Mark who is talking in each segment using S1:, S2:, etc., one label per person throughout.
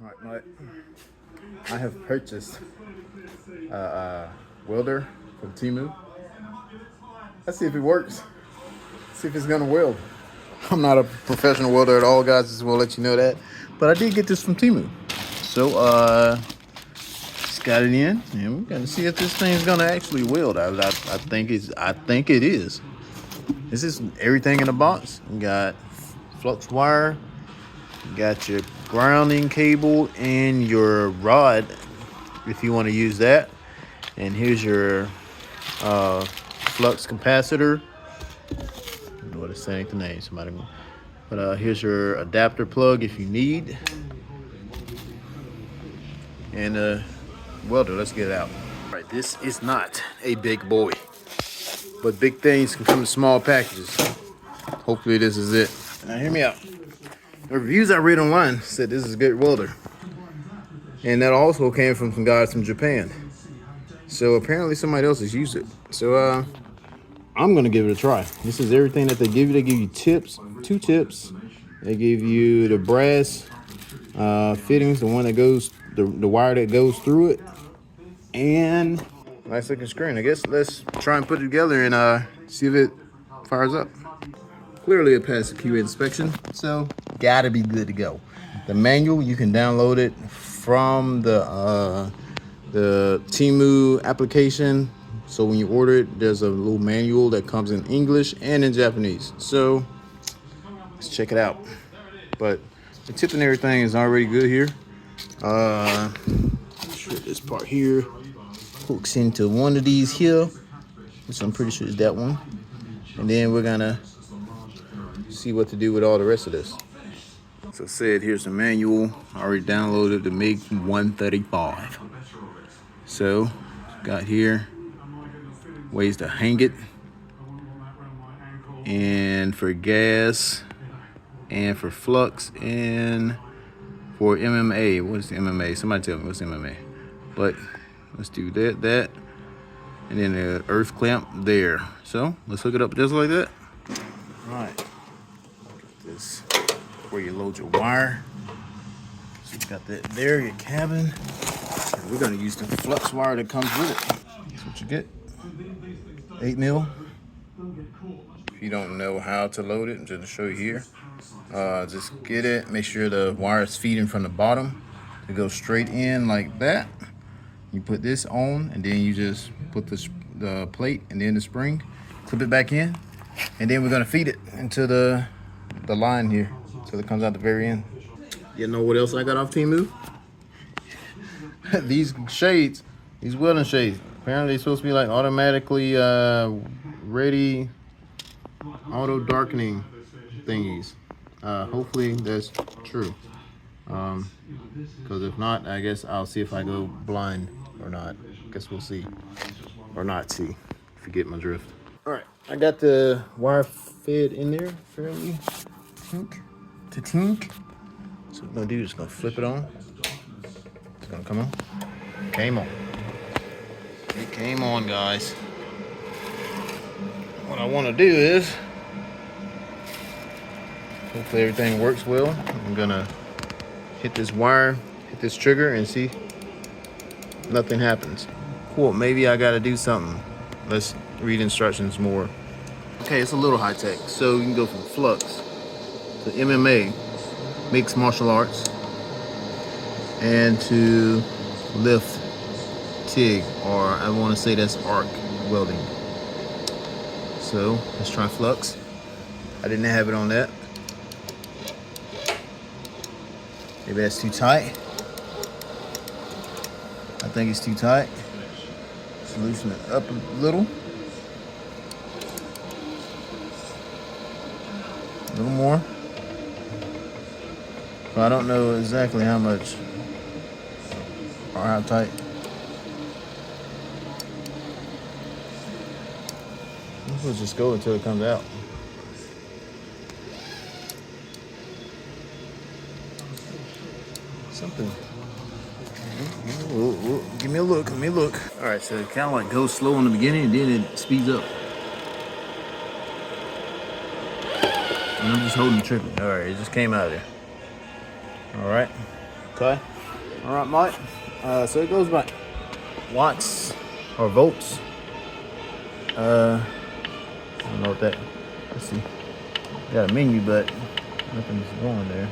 S1: Alright, I have purchased a welder from Temu. Let's see if it works. See if it's gonna weld. I'm not a professional welder at all, guys. Just want to let you know that. But I did get this from Temu. So just got it in, and we're gonna see if this thing's gonna actually weld. I think it is. This is everything in the box. We got flux wire. You got your grounding cable and your rod if you want to use that. And here's your flux capacitor. I don't know what it's saying the name, somebody. But here's your adapter plug if you need. And welder, let's get it out. All right, this is not a big boy, but big things can come in small packages. Hopefully this is it. Now hear me out. The reviews I read online said this is a good welder. And that also came from some guys from Japan. So apparently somebody else has used it. So I'm gonna give it a try. This is everything that they give you. They give you tips, 2 tips. They give you the brass fittings, the one that goes, the wire that goes through it. And nice looking screen. I guess let's try and put it together and see if it fires up. Clearly it passed the QA inspection, so gotta be good to go. The manual, you can download it from the Temu application. So when you order it, there's a little manual that comes in English and in Japanese. So let's check it out. But the tip and everything is already good here. Sure this part here hooks into one of these here, which I'm pretty sure is that one. And then we're gonna see what to do with all the rest of this. So I said, here's the manual. I already downloaded the MiG 135. So got here ways to hang it, and for gas, and for flux, and for MMA. What is the MMA? Somebody tell me what's MMA. But let's do that, and then the earth clamp there. So let's hook it up just like that. All right. This where you load your wire. So you got that there, your cabin. And we're gonna use the flux wire that comes with it. That's what you get. 8 mil. If you don't know how to load it, I'm just to show you here. Just get it. Make sure the wire is feeding from the bottom. It goes straight in like that. You put this on, and then you just put the plate and then the spring. Clip it back in, and then we're gonna feed it into the line here, so it comes out the very end. You know what else I got off Temu? These shades, these welding shades. Apparently they're supposed to be like automatically ready, auto darkening thingies. Hopefully that's true. Because if not, I guess I'll see if I go blind or not. Guess we'll see, or not see, if you get my drift. All right, I got the wire fed in there fairly tink. So what I'm gonna do is gonna flip it on. It's gonna come on. Came on. It came on, guys. What I want to do is, hopefully everything works well. I'm gonna hit this wire, hit this trigger, and see nothing happens. Cool, maybe I gotta do something. Let's read instructions more. Okay, it's a little high tech. So you can go from flux to MMA, mixed martial arts, and to lift TIG, or I want to say that's arc welding. So let's try flux. I didn't have it on that. Maybe that's too tight. I think it's too tight. Let's loosen it up a little. A little more. But I don't know exactly how much or how tight. We'll just go until it comes out. Something. Give me a look. All right, so it kind of like goes slow in the beginning, and then it speeds up. And I'm just holding the trigger. All right, it just came out of there. All right, okay. All right, Mike. So it goes by watts or volts. I don't know what that. Let's see. Got a menu, but nothing's going there.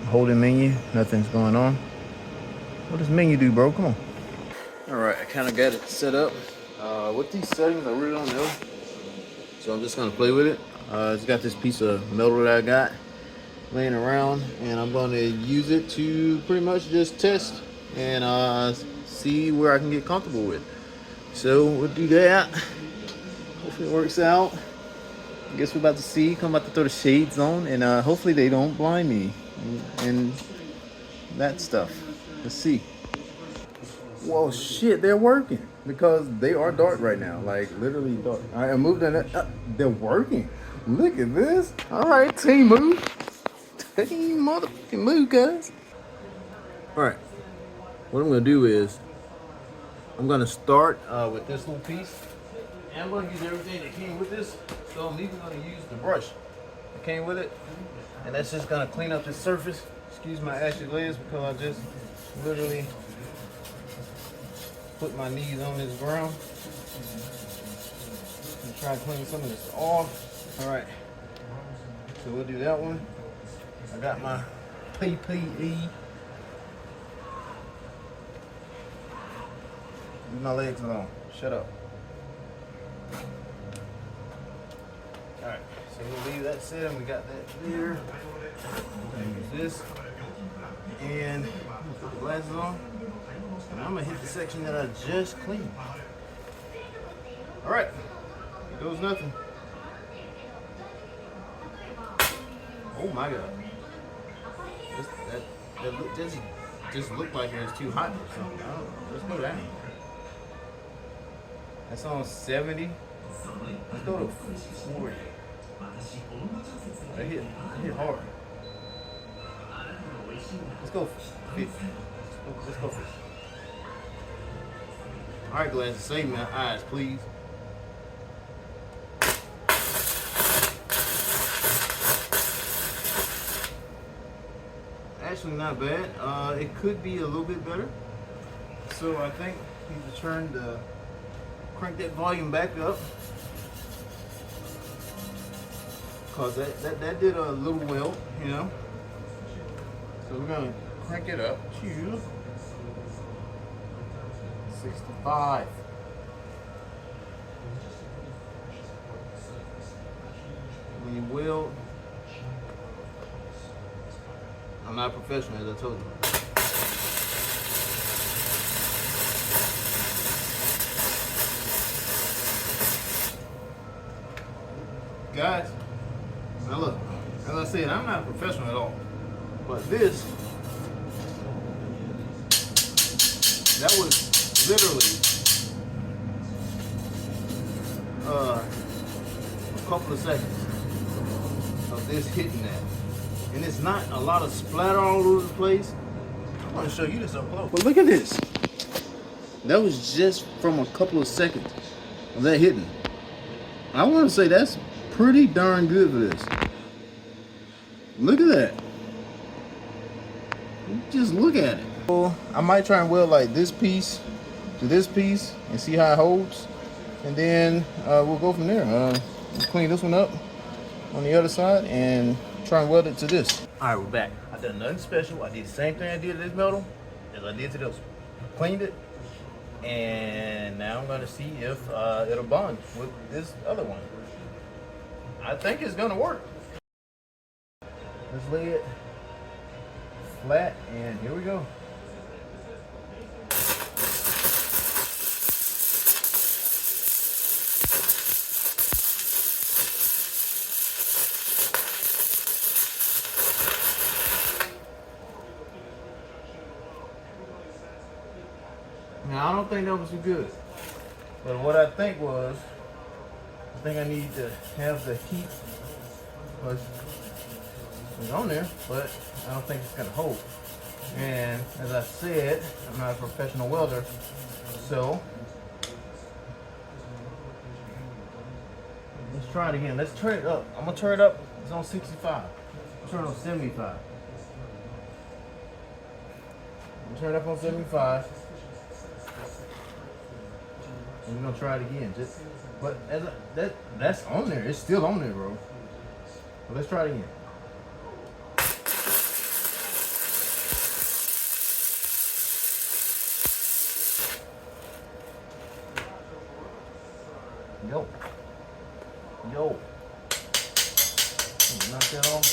S1: Holding menu, nothing's going on. What does menu do, bro? Come on. All right, I kind of got it set up. With these settings, I really don't know. So I'm just gonna play with it. It's got this piece of metal that I got laying around, and I'm gonna use it to pretty much just test and see where I can get comfortable with. So we'll do that. Hopefully it works out. I guess we're about to see. I'm about to throw the shades on, and hopefully they don't blind me and that stuff. Let's see. Well, shit, they're working because they are dark right now, like literally dark. All right, I moved that. They're working. Look at this. All right, Temu. Team motherfucking move, guys. All right, what I'm gonna do is I'm gonna start with this little piece, and I'm gonna use everything that came with this. So I'm even gonna use the brush that came with it, and that's just gonna clean up this surface. Excuse my ashy legs because I just literally put my knees on this ground and try to clean some of this off. All right, so we'll do that one. I got my PPE. Leave my legs alone. Shut up. All right, so we'll leave that set, and we got that there. We're gonna use this, and put the glasses on. And I'm gonna hit the section that I just cleaned. All right, here goes nothing. Oh my God. That just looked like it was too hot or something. I don't know. Let's go down. That's on 70. Let's go to 40. That hit hard. Let's go 50. Let's go 50. All right, glasses, save my eyes, please. Actually, not bad. It could be a little bit better. So I think we need to crank that volume back up, cause that did a little well, you know. So we're gonna crank it up to 65. When you weld, I'm not a professional, as I told you. Guys, now look, as I said, I'm not a professional at all. But this, that was literally a couple of seconds of this hitting that. And it's not a lot of splatter all over the place. I'm gonna show you this up close. But look at this. That was just from a couple of seconds of that hitting. I wanna say that's pretty darn good for this. Look at that. Just look at it. So I might try and weld like this piece to this piece and see how it holds. And then we'll go from there. We'll clean this one up on the other side and try and weld it to this. All right, we're back. I done nothing special. I did the same thing I did to this metal as I did to this one. Cleaned it, and now I'm gonna see if it'll bond with this other one. I think it's gonna work. Let's lay it flat, and here we go. Now, I don't think that was too good. But what I think was, I think I need to have the heat was on there, but I don't think it's gonna hold. And as I said, I'm not a professional welder, so try it again. Let's turn it up. I'm gonna turn it up. It's on 65. Turn it on 75. I'm turn it up on 75. And we're gonna try it again. But that's on there. It's still on there, bro. But let's try it again. Yo. Knock that off.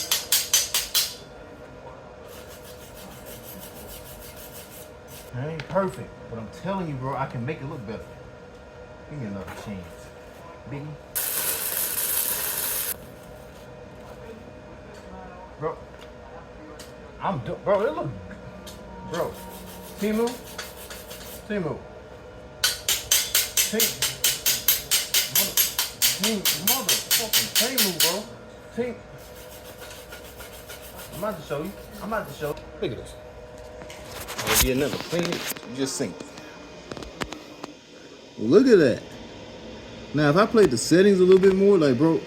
S1: That ain't perfect, but I'm telling you, bro, I can make it look better. Give me another chance, Biggie. Bro, bro, it look, bro. Temu, motherfucking Temu, bro. I'm about to show you. Look at this. There'll be another. Clean it. You just sink. Look at that. Now, if I played the settings a little bit more, like, bro,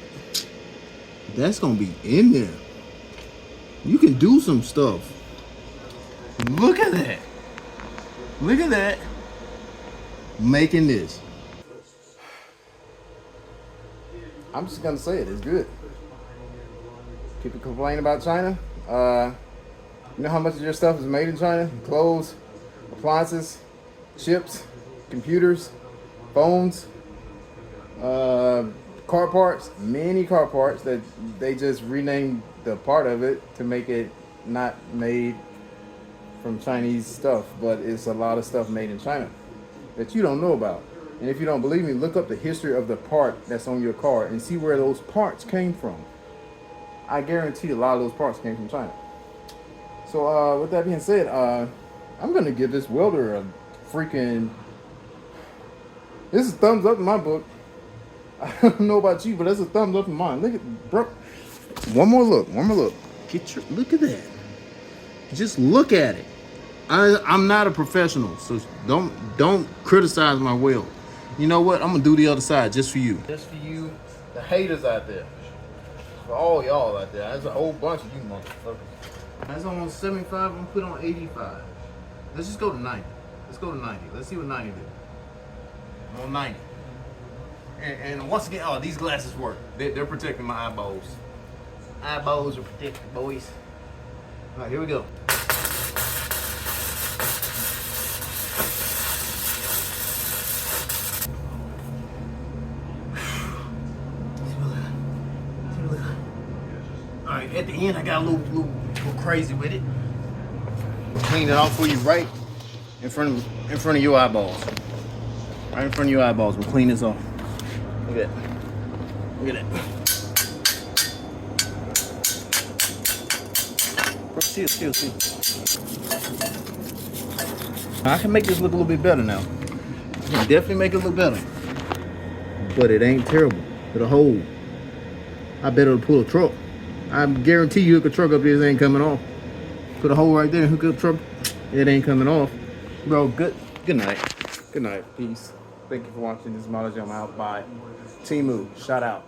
S1: that's gonna be in there. You can do some stuff. Look at that. Look at that. Making this. I'm just gonna say it. It's good. People complain about China. You know how much of your stuff is made in China? Clothes, appliances, chips, computers, phones, car parts, many car parts that they just renamed the part of it to make it not made from Chinese stuff, but it's a lot of stuff made in China that you don't know about. And if you don't believe me, look up the history of the part that's on your car and see where those parts came from. I guarantee a lot of those parts came from China. So with that being said, I'm gonna give this welder a freaking. This is a thumbs up in my book. I don't know about you, but that's a thumbs up in mine. Look at, bro. One more look. Look at that. Just look at it. I'm not a professional, so don't criticize my weld. You know what? I'm gonna do the other side just for you. Just for you, the haters out there. For all y'all out there. There's a whole bunch of you motherfuckers. That's on 75. I'm gonna put on 85. Let's just go to 90. Let's go to 90. Let's see what 90 do. I'm on 90. And once again, oh, these glasses work. They're protecting my eyeballs. Eyeballs are protected, boys. All right, here we go. All right, at the end, I got a little crazy with it. Clean it off for you right in front of your eyeballs. Right in front of your eyeballs. We'll clean this off. Look at that. Look at that. Chill. I can make this look a little bit better now. I can definitely make it look better. But it ain't terrible. It'll hold. I bet it'll pull a truck. I guarantee you hook a truck up here, it ain't coming off. Put a hole right there and hook up a truck, it ain't coming off. Bro, good night. Good night. Peace. Thank you for watching NISMOLOGY. I'm out. Bye. Temu, shout out.